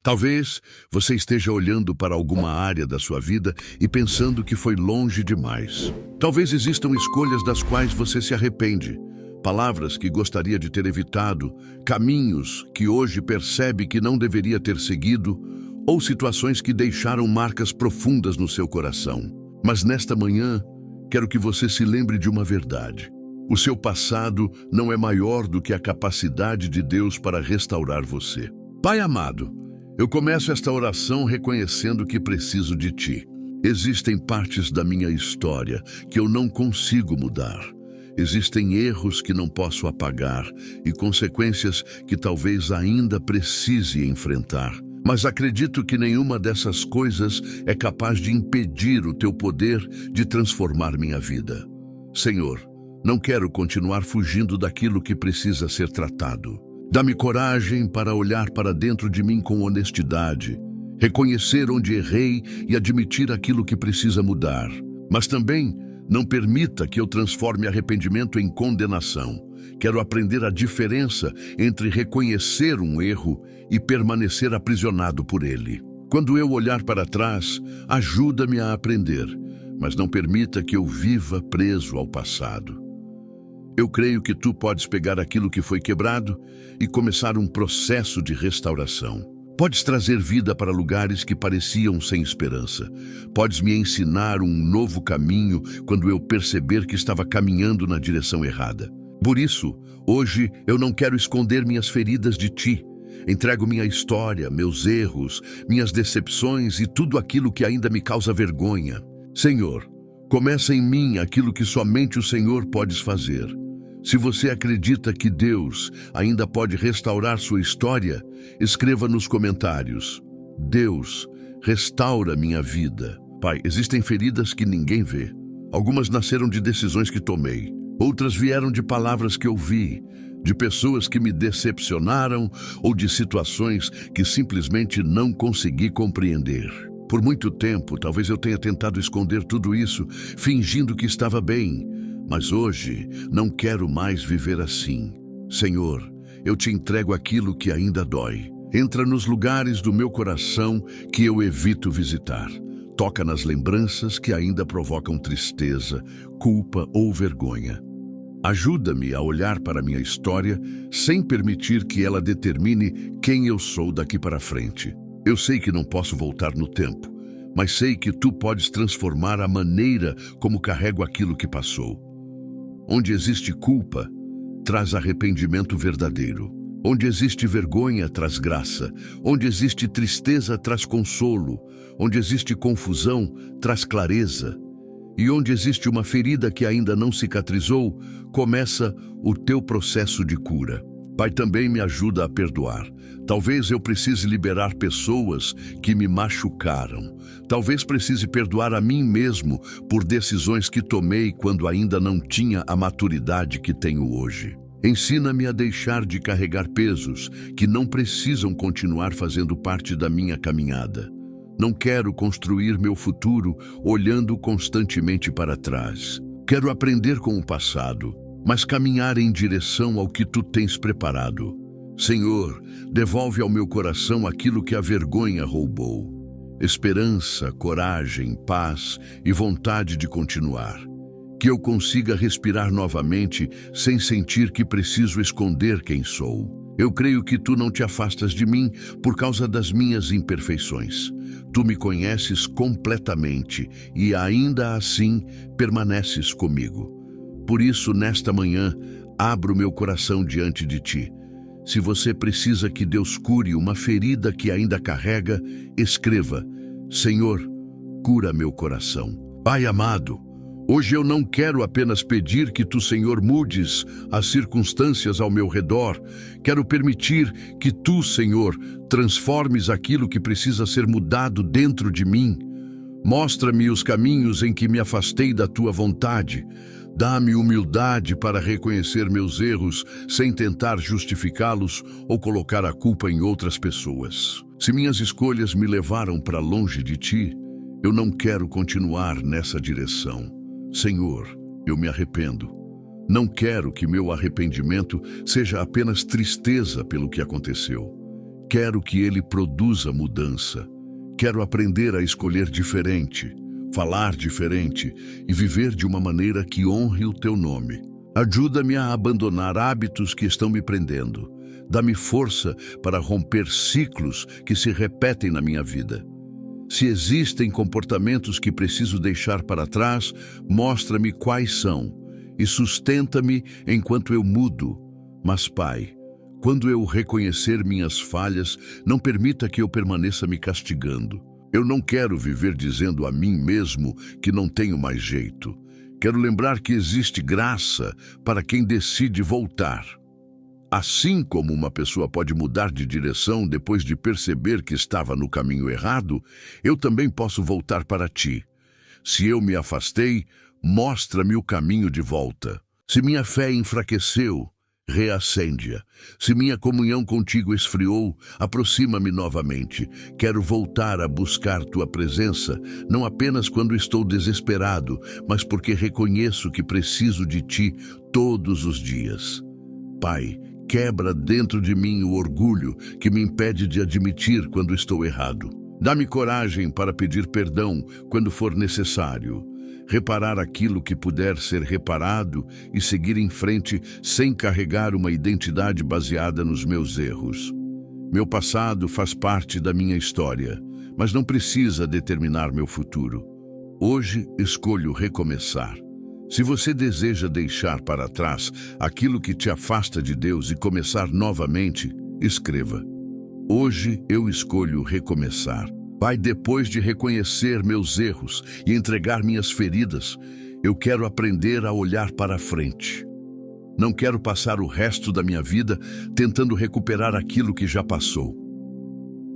Talvez você esteja olhando para alguma área da sua vida e pensando que foi longe demais. Talvez existam escolhas das quais você se arrepende, palavras que gostaria de ter evitado, caminhos que hoje percebe que não deveria ter seguido, ou situações que deixaram marcas profundas no seu coração. Mas nesta manhã, quero que você se lembre de uma verdade. O seu passado não é maior do que a capacidade de Deus para restaurar você. Pai amado, eu começo esta oração reconhecendo que preciso de Ti. Existem partes da minha história que eu não consigo mudar. Existem erros que não posso apagar e consequências que talvez ainda precise enfrentar. Mas acredito que nenhuma dessas coisas é capaz de impedir o Teu poder de transformar minha vida. Senhor, não quero continuar fugindo daquilo que precisa ser tratado. Dá-me coragem para olhar para dentro de mim com honestidade, reconhecer onde errei e admitir aquilo que precisa mudar. Mas também não permita que eu transforme arrependimento em condenação. Quero aprender a diferença entre reconhecer um erro e permanecer aprisionado por ele. Quando eu olhar para trás, ajuda-me a aprender, mas não permita que eu viva preso ao passado. Eu creio que Tu podes pegar aquilo que foi quebrado e começar um processo de restauração. Podes trazer vida para lugares que pareciam sem esperança. Podes me ensinar um novo caminho quando eu perceber que estava caminhando na direção errada. Por isso, hoje eu não quero esconder minhas feridas de Ti. Entrego minha história, meus erros, minhas decepções e tudo aquilo que ainda me causa vergonha. Senhor, começa em mim aquilo que somente o Senhor pode fazer. Se você acredita que Deus ainda pode restaurar sua história, escreva nos comentários: Deus, restaura minha vida. Pai, existem feridas que ninguém vê. Algumas nasceram de decisões que tomei. Outras vieram de palavras que ouvi, de pessoas que me decepcionaram ou de situações que simplesmente não consegui compreender. Por muito tempo, talvez eu tenha tentado esconder tudo isso, fingindo que estava bem. Mas hoje não quero mais viver assim. Senhor, eu Te entrego aquilo que ainda dói. Entra nos lugares do meu coração que eu evito visitar. Toca nas lembranças que ainda provocam tristeza, culpa ou vergonha. Ajuda-me a olhar para minha história sem permitir que ela determine quem eu sou daqui para frente. Eu sei que não posso voltar no tempo, mas sei que Tu podes transformar a maneira como carrego aquilo que passou. Onde existe culpa, traz arrependimento verdadeiro. Onde existe vergonha, traz graça. Onde existe tristeza, traz consolo. Onde existe confusão, traz clareza. E onde existe uma ferida que ainda não cicatrizou, começa o Teu processo de cura. Pai, também me ajuda a perdoar. Talvez eu precise liberar pessoas que me machucaram. Talvez precise perdoar a mim mesmo por decisões que tomei quando ainda não tinha a maturidade que tenho hoje. Ensina-me a deixar de carregar pesos que não precisam continuar fazendo parte da minha caminhada. Não quero construir meu futuro olhando constantemente para trás. Quero aprender com o passado, mas caminhar em direção ao que Tu tens preparado. Senhor, devolve ao meu coração aquilo que a vergonha roubou. Esperança, coragem, paz e vontade de continuar. Que eu consiga respirar novamente sem sentir que preciso esconder quem sou. Eu creio que Tu não Te afastas de mim por causa das minhas imperfeições. Tu me conheces completamente e ainda assim permaneces comigo. Por isso, nesta manhã, abro meu coração diante de Ti. Se você precisa que Deus cure uma ferida que ainda carrega, escreva: Senhor, cura meu coração. Pai amado, hoje eu não quero apenas pedir que Tu, Senhor, mudes as circunstâncias ao meu redor. Quero permitir que Tu, Senhor, transformes aquilo que precisa ser mudado dentro de mim. Mostra-me os caminhos em que me afastei da Tua vontade. Dá-me humildade para reconhecer meus erros sem tentar justificá-los ou colocar a culpa em outras pessoas. Se minhas escolhas me levaram para longe de Ti, eu não quero continuar nessa direção. Senhor, eu me arrependo. Não quero que meu arrependimento seja apenas tristeza pelo que aconteceu. Quero que ele produza mudança. Quero aprender a escolher diferente, falar diferente e viver de uma maneira que honre o teu nome. Ajuda-me a abandonar hábitos que estão me prendendo. Dá-me força para romper ciclos que se repetem na minha vida. Se existem comportamentos que preciso deixar para trás, mostra-me quais são e sustenta-me enquanto eu mudo. Mas, Pai, quando eu reconhecer minhas falhas, não permita que eu permaneça me castigando. Eu não quero viver dizendo a mim mesmo que não tenho mais jeito. Quero lembrar que existe graça para quem decide voltar. Assim como uma pessoa pode mudar de direção depois de perceber que estava no caminho errado, eu também posso voltar para ti. Se eu me afastei, mostra-me o caminho de volta. Se minha fé enfraqueceu, reacende-a. Se minha comunhão contigo esfriou, aproxima-me novamente. Quero voltar a buscar tua presença, não apenas quando estou desesperado, mas porque reconheço que preciso de ti todos os dias. Pai, quebra dentro de mim o orgulho que me impede de admitir quando estou errado. Dá-me coragem para pedir perdão quando for necessário. Reparar aquilo que puder ser reparado e seguir em frente sem carregar uma identidade baseada nos meus erros. Meu passado faz parte da minha história, mas não precisa determinar meu futuro. Hoje escolho recomeçar. Se você deseja deixar para trás aquilo que te afasta de Deus e começar novamente, escreva: hoje eu escolho recomeçar. Pai, depois de reconhecer meus erros e entregar minhas feridas, eu quero aprender a olhar para frente. Não quero passar o resto da minha vida tentando recuperar aquilo que já passou.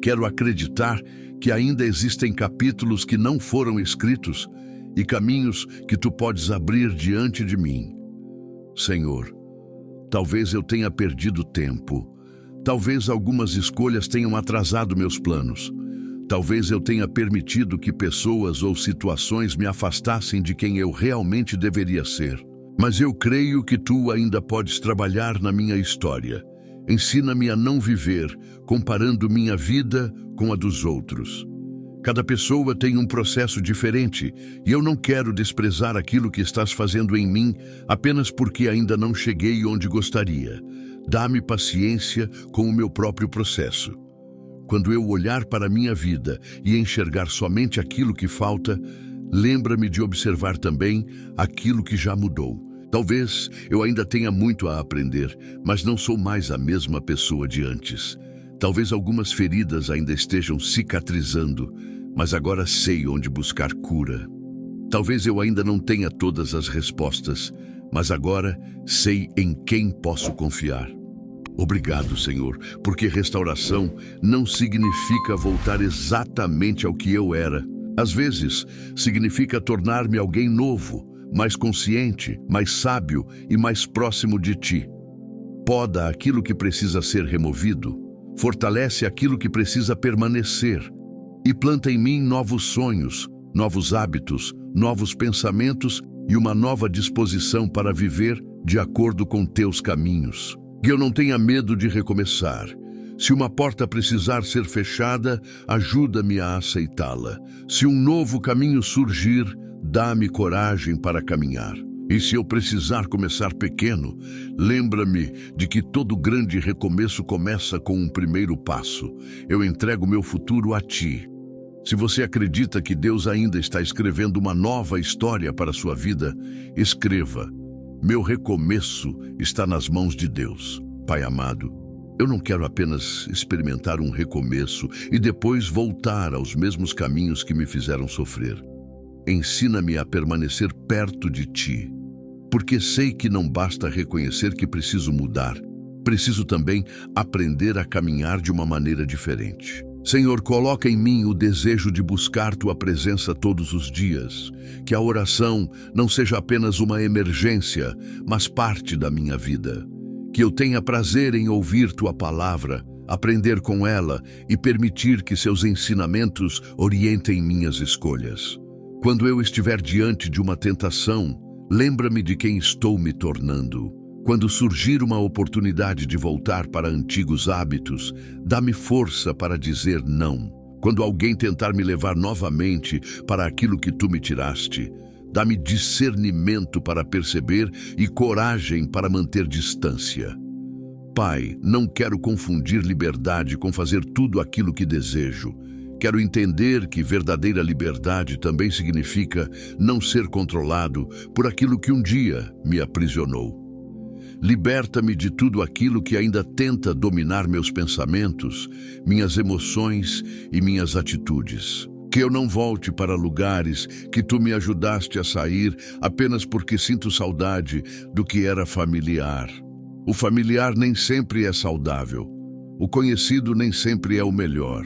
Quero acreditar que ainda existem capítulos que não foram escritos e caminhos que tu podes abrir diante de mim. Senhor, talvez eu tenha perdido tempo. Talvez algumas escolhas tenham atrasado meus planos. Talvez eu tenha permitido que pessoas ou situações me afastassem de quem eu realmente deveria ser. Mas eu creio que tu ainda podes trabalhar na minha história. Ensina-me a não viver comparando minha vida com a dos outros. Cada pessoa tem um processo diferente e eu não quero desprezar aquilo que estás fazendo em mim apenas porque ainda não cheguei onde gostaria. Dá-me paciência com o meu próprio processo. Quando eu olhar para a minha vida e enxergar somente aquilo que falta, lembra-me de observar também aquilo que já mudou. Talvez eu ainda tenha muito a aprender, mas não sou mais a mesma pessoa de antes. Talvez algumas feridas ainda estejam cicatrizando, mas agora sei onde buscar cura. Talvez eu ainda não tenha todas as respostas, mas agora sei em quem posso confiar. Obrigado, Senhor, porque restauração não significa voltar exatamente ao que eu era. Às vezes, significa tornar-me alguém novo, mais consciente, mais sábio e mais próximo de ti. Poda aquilo que precisa ser removido, fortalece aquilo que precisa permanecer e planta em mim novos sonhos, novos hábitos, novos pensamentos e uma nova disposição para viver de acordo com teus caminhos. Que eu não tenha medo de recomeçar. Se uma porta precisar ser fechada, ajuda-me a aceitá-la. Se um novo caminho surgir, dá-me coragem para caminhar. E se eu precisar começar pequeno, lembra-me de que todo grande recomeço começa com um primeiro passo. Eu entrego meu futuro a ti. Se você acredita que Deus ainda está escrevendo uma nova história para a sua vida, escreva: meu recomeço está nas mãos de Deus. Pai amado, eu não quero apenas experimentar um recomeço e depois voltar aos mesmos caminhos que me fizeram sofrer. Ensina-me a permanecer perto de ti, porque sei que não basta reconhecer que preciso mudar. Preciso também aprender a caminhar de uma maneira diferente. Senhor, coloca em mim o desejo de buscar tua presença todos os dias. Que a oração não seja apenas uma emergência, mas parte da minha vida. Que eu tenha prazer em ouvir tua palavra, aprender com ela e permitir que seus ensinamentos orientem minhas escolhas. Quando eu estiver diante de uma tentação, lembra-me de quem estou me tornando. Quando surgir uma oportunidade de voltar para antigos hábitos, dá-me força para dizer não. Quando alguém tentar me levar novamente para aquilo que tu me tiraste, dá-me discernimento para perceber e coragem para manter distância. Pai, não quero confundir liberdade com fazer tudo aquilo que desejo. Quero entender que verdadeira liberdade também significa não ser controlado por aquilo que um dia me aprisionou. Liberta-me de tudo aquilo que ainda tenta dominar meus pensamentos, minhas emoções e minhas atitudes. Que eu não volte para lugares que tu me ajudaste a sair apenas porque sinto saudade do que era familiar. O familiar nem sempre é saudável. O conhecido nem sempre é o melhor.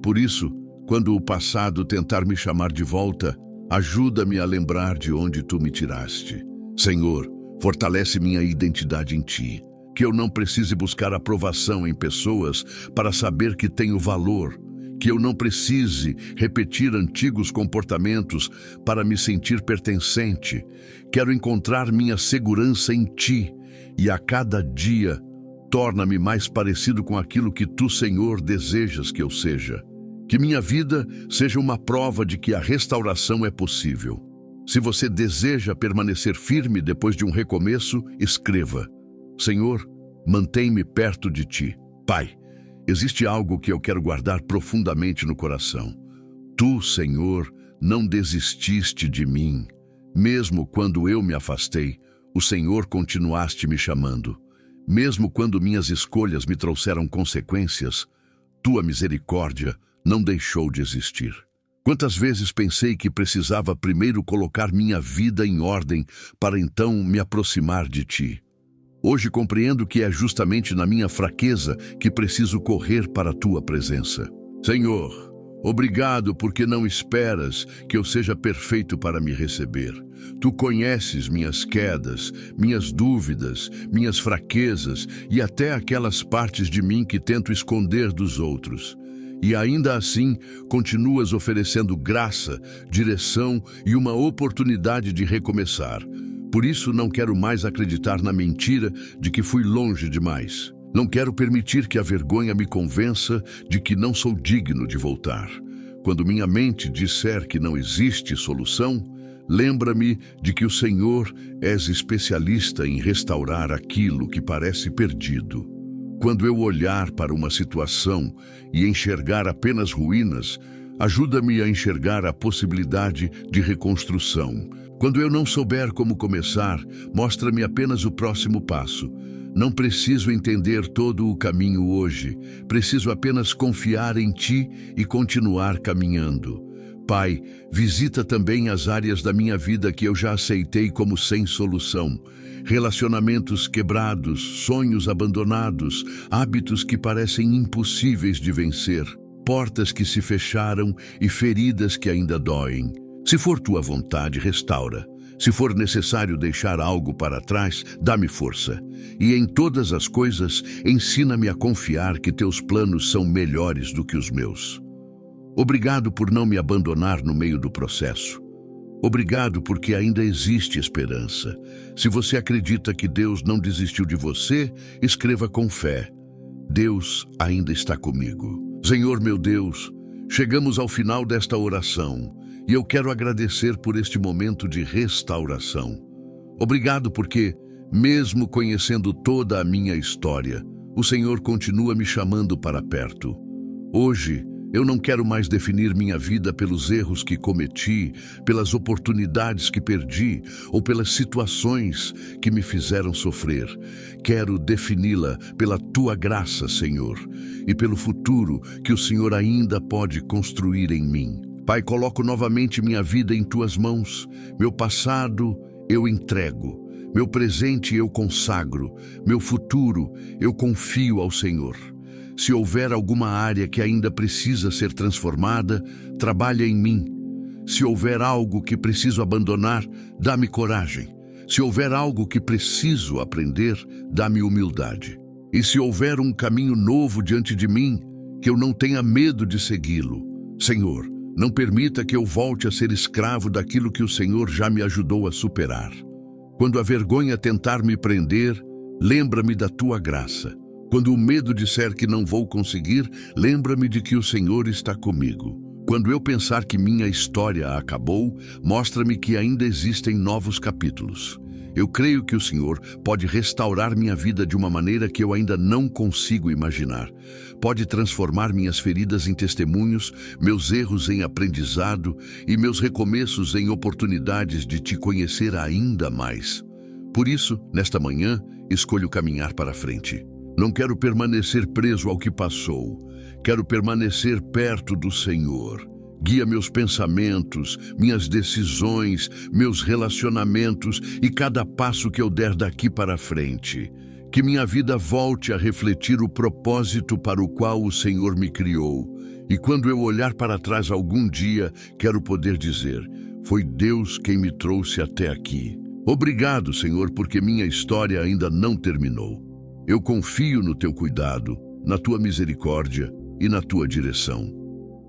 Por isso, quando o passado tentar me chamar de volta, ajuda-me a lembrar de onde tu me tiraste. Senhor, fortalece minha identidade em ti. Que eu não precise buscar aprovação em pessoas para saber que tenho valor. Que eu não precise repetir antigos comportamentos para me sentir pertencente. Quero encontrar minha segurança em ti e a cada dia torna-me mais parecido com aquilo que tu, Senhor, desejas que eu seja. Que minha vida seja uma prova de que a restauração é possível. Se você deseja permanecer firme depois de um recomeço, escreva: Senhor, mantém-me perto de ti. Pai, existe algo que eu quero guardar profundamente no coração. Tu, Senhor, não desististe de mim. Mesmo quando eu me afastei, o Senhor continuaste me chamando. Mesmo quando minhas escolhas me trouxeram consequências, tua misericórdia não deixou de existir. Quantas vezes pensei que precisava primeiro colocar minha vida em ordem para então me aproximar de ti. Hoje compreendo que é justamente na minha fraqueza que preciso correr para a tua presença. Senhor, obrigado porque não esperas que eu seja perfeito para me receber. Tu conheces minhas quedas, minhas dúvidas, minhas fraquezas e até aquelas partes de mim que tento esconder dos outros. E ainda assim, continuas oferecendo graça, direção e uma oportunidade de recomeçar. Por isso não quero mais acreditar na mentira de que fui longe demais. Não quero permitir que a vergonha me convença de que não sou digno de voltar. Quando minha mente disser que não existe solução, lembra-me de que o Senhor és especialista em restaurar aquilo que parece perdido. Quando eu olhar para uma situação e enxergar apenas ruínas, ajuda-me a enxergar a possibilidade de reconstrução. Quando eu não souber como começar, mostra-me apenas o próximo passo. Não preciso entender todo o caminho hoje, preciso apenas confiar em ti e continuar caminhando. Pai, visita também as áreas da minha vida que eu já aceitei como sem solução. Relacionamentos quebrados, sonhos abandonados, hábitos que parecem impossíveis de vencer, portas que se fecharam e feridas que ainda doem. Se for tua vontade, restaura. Se for necessário deixar algo para trás, dá-me força. E em todas as coisas, ensina-me a confiar que teus planos são melhores do que os meus. Obrigado por não me abandonar no meio do processo. Obrigado porque ainda existe esperança. Se você acredita que Deus não desistiu de você, escreva com fé: Deus ainda está comigo. Senhor meu Deus, chegamos ao final desta oração e eu quero agradecer por este momento de restauração. Obrigado porque, mesmo conhecendo toda a minha história, o Senhor continua me chamando para perto. Hoje, eu não quero mais definir minha vida pelos erros que cometi, pelas oportunidades que perdi ou pelas situações que me fizeram sofrer. Quero defini-la pela tua graça, Senhor, e pelo futuro que o Senhor ainda pode construir em mim. Pai, coloco novamente minha vida em tuas mãos. Meu passado eu entrego. Meu presente eu consagro. Meu futuro eu confio ao Senhor. Se houver alguma área que ainda precisa ser transformada, trabalha em mim. Se houver algo que preciso abandonar, dá-me coragem. Se houver algo que preciso aprender, dá-me humildade. E se houver um caminho novo diante de mim, que eu não tenha medo de segui-lo. Senhor, não permita que eu volte a ser escravo daquilo que o Senhor já me ajudou a superar. Quando a vergonha tentar me prender, Lembra-me da tua graça. Quando o medo disser que não vou conseguir, lembra-me de que o Senhor está comigo. Quando eu pensar que minha história acabou, mostra-me que ainda existem novos capítulos. Eu creio que o Senhor pode restaurar minha vida de uma maneira que eu ainda não consigo imaginar. Pode transformar minhas feridas em testemunhos, meus erros em aprendizado e meus recomeços em oportunidades de te conhecer ainda mais. Por isso, nesta manhã, escolho caminhar para frente. Não quero permanecer preso ao que passou. Quero permanecer perto do Senhor. Guia meus pensamentos, minhas decisões, meus relacionamentos e cada passo que eu der daqui para frente. Que minha vida volte a refletir o propósito para o qual o Senhor me criou. E quando eu olhar para trás algum dia, quero poder dizer: foi Deus quem me trouxe até aqui. Obrigado, Senhor, porque minha história ainda não terminou. Eu confio no teu cuidado, na tua misericórdia e na tua direção.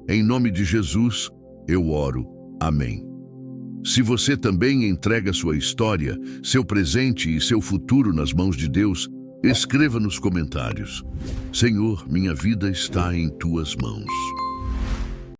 Em nome de Jesus, eu oro. Amém. Se você também entrega sua história, seu presente e seu futuro nas mãos de Deus, escreva nos comentários: Senhor, minha vida está em tuas mãos.